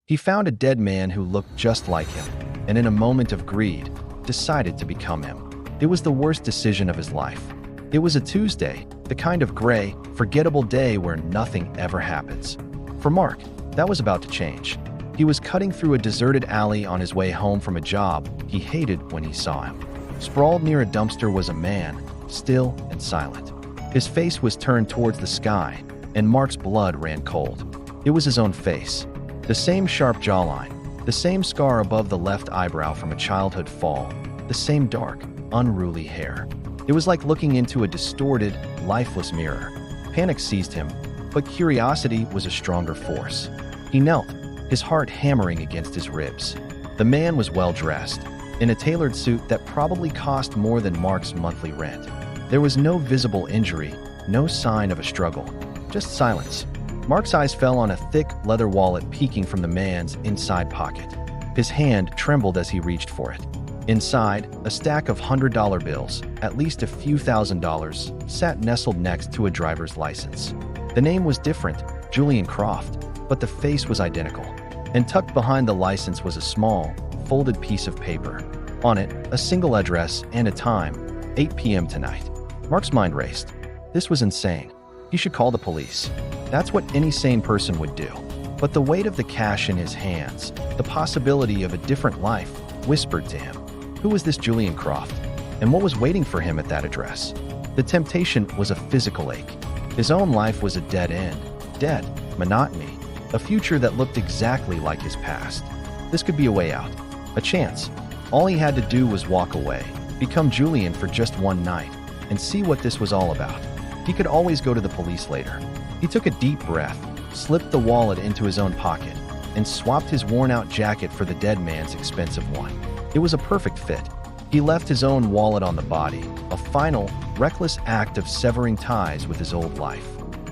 He found a dead man who looked just like him, and in a moment of greed, decided to become him. It was the worst decision of his life. It was a Tuesday, the kind of gray, forgettable day where nothing ever happens. For Mark, that was about to change. He was cutting through a deserted alley on his way home from a job he hated when he saw him. Sprawled near a dumpster was a man, still and silent. His face was turned towards the sky, and Mark's blood ran cold. It was his own face. The same sharp jawline, the same scar above the left eyebrow from a childhood fall, the same dark, unruly hair. It was like looking into a distorted, lifeless mirror. Panic seized him, but curiosity was a stronger force. He knelt, his heart hammering against his ribs. The man was well-dressed, in a tailored suit that probably cost more than Mark's monthly rent. There was no visible injury, no sign of a struggle, just silence. Mark's eyes fell on a thick leather wallet peeking from the man's inside pocket. His hand trembled as he reached for it. Inside, a stack of $100 bills, at least a few $1,000s, sat nestled next to a driver's license. The name was different, Julian Croft, but the face was identical. And tucked behind the license was a small, folded piece of paper. On it, a single address and a time, 8 p.m. tonight. Mark's mind raced. This was insane. He should call the police. That's what any sane person would do. But the weight of the cash in his hands, the possibility of a different life, whispered to him. Who was this Julian Croft? And what was waiting for him at that address? The temptation was a physical ache. His own life was a dead end. Dead. Monotony. A future that looked exactly like his past. This could be a way out. A chance. All he had to do was walk away, become Julian for just one night, and see what this was all about. He could always go to the police later. He took a deep breath, slipped the wallet into his own pocket, and swapped his worn-out jacket for the dead man's expensive one. It was a perfect fit. He left his own wallet on the body, a final, reckless act of severing ties with his old life.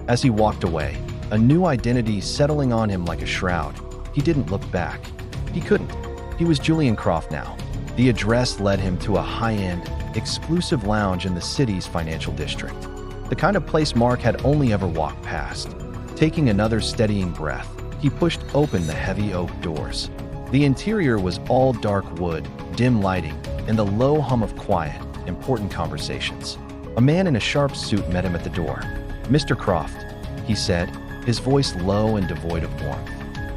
As he walked away, a new identity settling on him like a shroud, he didn't look back. He couldn't. He was Julian Croft now. The address led him to a high-end, exclusive lounge in the city's financial district. The kind of place Mark had only ever walked past. Taking another steadying breath, he pushed open the heavy oak doors. The interior was all dark wood, dim lighting, and the low hum of quiet, important conversations. A man in a sharp suit met him at the door. "Mr. Croft," he said, his voice low and devoid of warmth.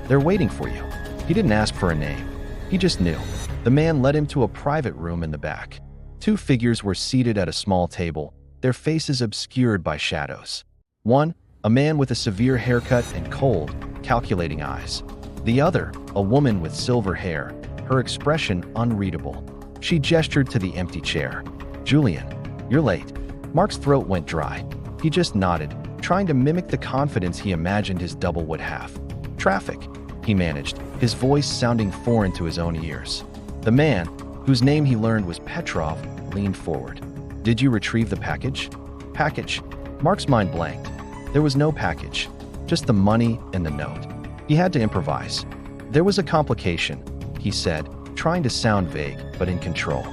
"They're waiting for you." He didn't ask for a name. He just knew. The man led him to a private room in the back. Two figures were seated at a small table, their faces obscured by shadows. One, a man with a severe haircut and cold, calculating eyes. The other, a woman with silver hair, her expression unreadable. She gestured to the empty chair. "Julian, you're late." Mark's throat went dry. He just nodded, trying to mimic the confidence he imagined his double would have. "Traffic," he managed, his voice sounding foreign to his own ears. The man, whose name he learned was Petrov, leaned forward. "Did you retrieve the package?" "Package?" Mark's mind blanked. There was no package, just the money and the note. He had to improvise. "There was a complication," he said, trying to sound vague, but in control.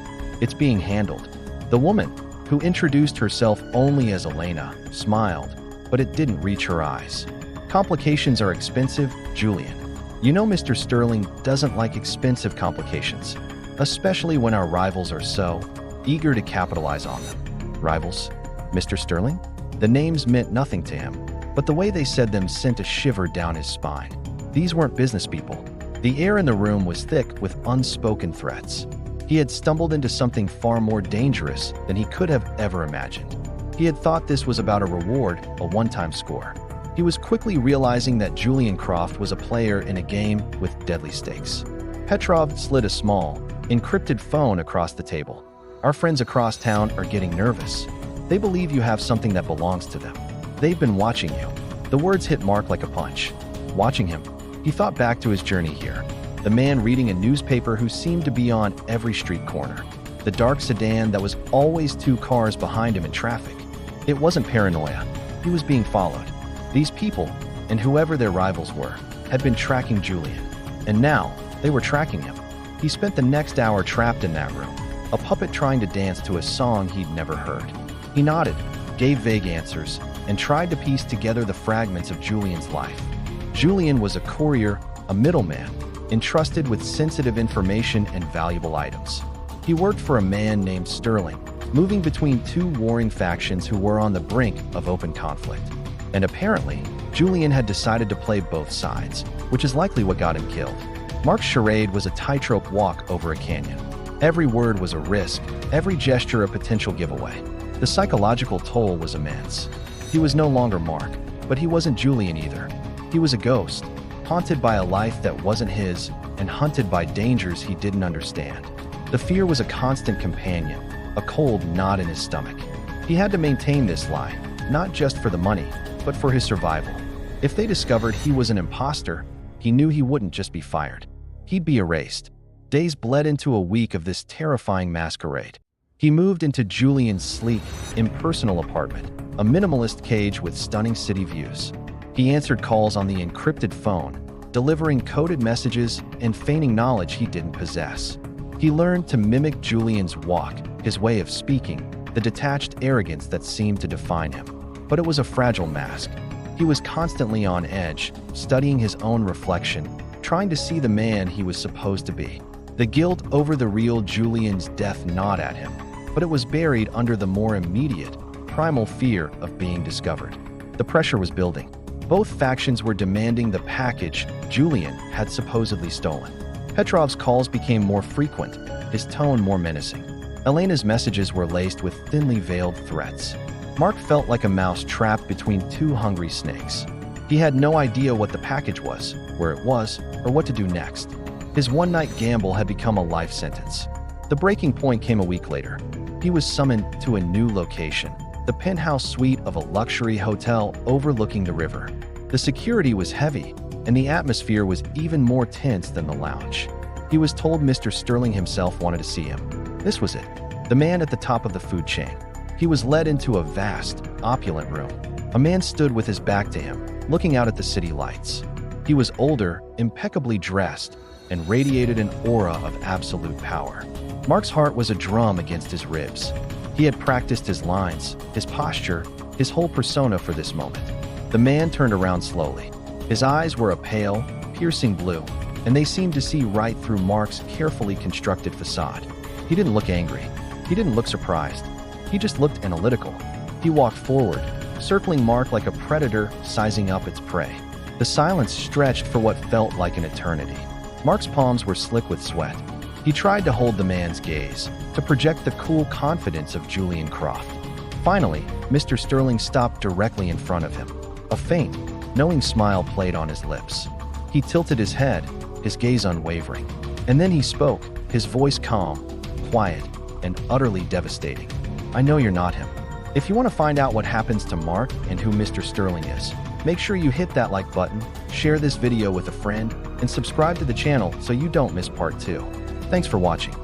"It's being handled." The woman, who introduced herself only as Elena, smiled, but it didn't reach her eyes. "Complications are expensive, Julian. You know Mr. Sterling doesn't like expensive complications, especially when our rivals are so eager to capitalize on them." "Rivals? Mr. Sterling?" The names meant nothing to him, but the way they said them sent a shiver down his spine. These weren't business people. The air in the room was thick with unspoken threats. He had stumbled into something far more dangerous than he could have ever imagined. He had thought this was about a reward, a one-time score. He was quickly realizing that Julian Croft was a player in a game with deadly stakes. Petrov slid a small, encrypted phone across the table. "Our friends across town are getting nervous. They believe you have something that belongs to them. They've been watching you." The words hit Mark like a punch. Watching him. He thought back to his journey here. The man reading a newspaper who seemed to be on every street corner. The dark sedan that was always 2 cars behind him in traffic. It wasn't paranoia. He was being followed. These people, and whoever their rivals were, had been tracking Julian. And now, they were tracking him. He spent the next hour trapped in that room, a puppet trying to dance to a song he'd never heard. He nodded, gave vague answers, and tried to piece together the fragments of Julian's life. Julian was a courier, a middleman, entrusted with sensitive information and valuable items. He worked for a man named Sterling, moving between two warring factions who were on the brink of open conflict. And apparently, Julian had decided to play both sides, which is likely what got him killed. Mark's charade was a tightrope walk over a canyon. Every word was a risk, every gesture a potential giveaway. The psychological toll was immense. He was no longer Mark, but he wasn't Julian either. He was a ghost, haunted by a life that wasn't his and hunted by dangers he didn't understand. The fear was a constant companion, a cold knot in his stomach. He had to maintain this lie, not just for the money, but for his survival. If they discovered he was an imposter, he knew he wouldn't just be fired. He'd be erased. Days bled into a week of this terrifying masquerade. He moved into Julian's sleek, impersonal apartment, a minimalist cage with stunning city views. He answered calls on the encrypted phone, delivering coded messages and feigning knowledge he didn't possess. He learned to mimic Julian's walk, his way of speaking, the detached arrogance that seemed to define him. But it was a fragile mask. He was constantly on edge, studying his own reflection, trying to see the man he was supposed to be. The guilt over the real Julian's death gnawed at him, but it was buried under the more immediate, primal fear of being discovered. The pressure was building. Both factions were demanding the package Julian had supposedly stolen. Petrov's calls became more frequent, his tone more menacing. Elena's messages were laced with thinly veiled threats. Mark felt like a mouse trapped between two hungry snakes. He had no idea what the package was, where it was, or what to do next. His one-night gamble had become a life sentence. The breaking point came a week later. He was summoned to a new location, the penthouse suite of a luxury hotel overlooking the river. The security was heavy, and the atmosphere was even more tense than the lounge. He was told Mr. Sterling himself wanted to see him. This was it, the man at the top of the food chain. He was led into a vast, opulent room. A man stood with his back to him, looking out at the city lights. He was older, impeccably dressed, and radiated an aura of absolute power. Mark's heart was a drum against his ribs. He had practiced his lines, his posture, his whole persona for this moment. The man turned around slowly. His eyes were a pale, piercing blue, and they seemed to see right through Mark's carefully constructed facade. He didn't look angry. He didn't look surprised. He just looked analytical. He walked forward, circling Mark like a predator sizing up its prey. The silence stretched for what felt like an eternity. Mark's palms were slick with sweat. He tried to hold the man's gaze, to project the cool confidence of Julian Croft. Finally, Mr. Sterling stopped directly in front of him. A faint, knowing smile played on his lips. He tilted his head, his gaze unwavering. And then he spoke, his voice calm, quiet, and utterly devastating. "I know you're not him. If you want to find out what happens to Mark and who Mr. Sterling is, make sure you hit that like button, share this video with a friend, and subscribe to the channel so you don't miss part 2. Thanks for watching.